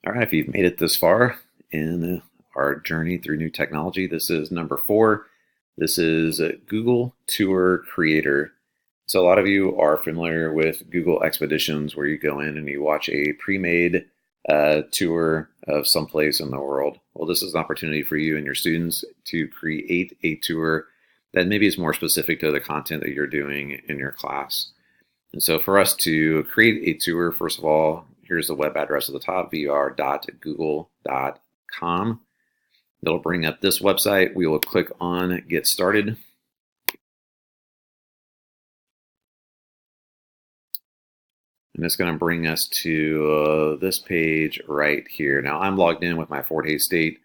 All right, if you've made it this far in our journey through new technology, this is number 4. This is Google Tour Creator. So a lot of you are familiar with Google Expeditions, where you go in and you watch a pre-made tour of someplace in the world. Well, this is an opportunity for you and your students to create a tour that maybe is more specific to the content that you're doing in your class. And so for us to create a tour, first of all, here's the web address at the top, vr.google.com. It'll bring up this website. We will click on Get Started. And it's going to bring us to this page right here. Now, I'm logged in with my Fort Hays State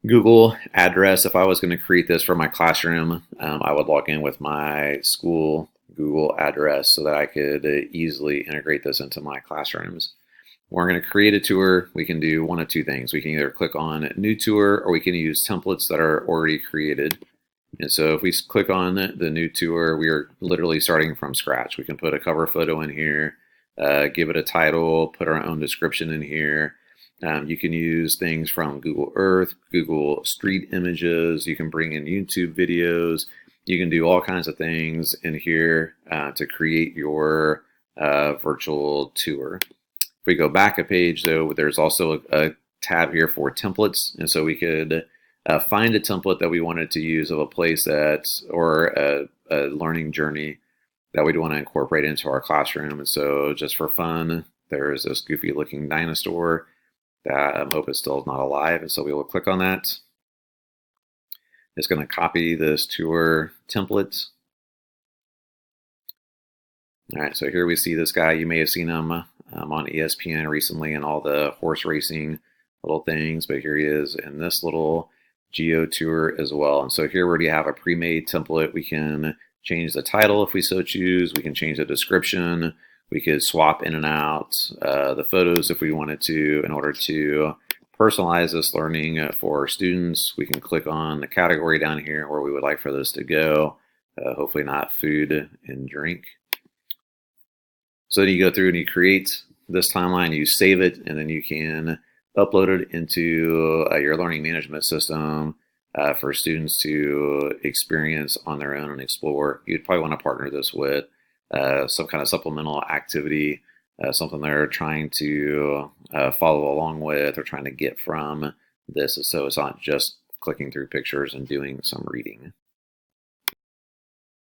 Google address. If I was going to create this for my classroom, I would log in with my school Google address so that I could easily integrate this into my classrooms. We're going to create a tour. We can do one of two things. We can either click on New Tour, or we can use templates that are already created. And so if we click on the New Tour, we are literally starting from scratch. We can put a cover photo in here, give it a title, put our own description in here. You can use things from Google Earth, Google Street Images. You can bring in YouTube videos. You can do all kinds of things in here to create your virtual tour. If we go back a page, though, there's also a tab here for templates. And so we could find a template that we wanted to use of a place or a learning journey that we'd want to incorporate into our classroom. And so just for fun, there's this goofy looking dinosaur that I hope it still is not alive. And so we will click on that. It's going to copy this tour template. All right, so here we see this guy. You may have seen him on ESPN recently and all the horse racing little things, but here he is in this little geo tour as well. And so here we already have a pre-made template. We can change the title if we so choose. We can change the description. We could swap in and out the photos if we wanted to in order to personalize this learning for our students. We can click on the category down here where we would like for this to go. Hopefully not food and drink. So then you go through and you create this timeline, you save it, and then you can upload it into your learning management system for students to experience on their own and explore. You'd probably want to partner this with some kind of supplemental activity, something they're trying to follow along with or trying to get from this. So it's not just clicking through pictures and doing some reading.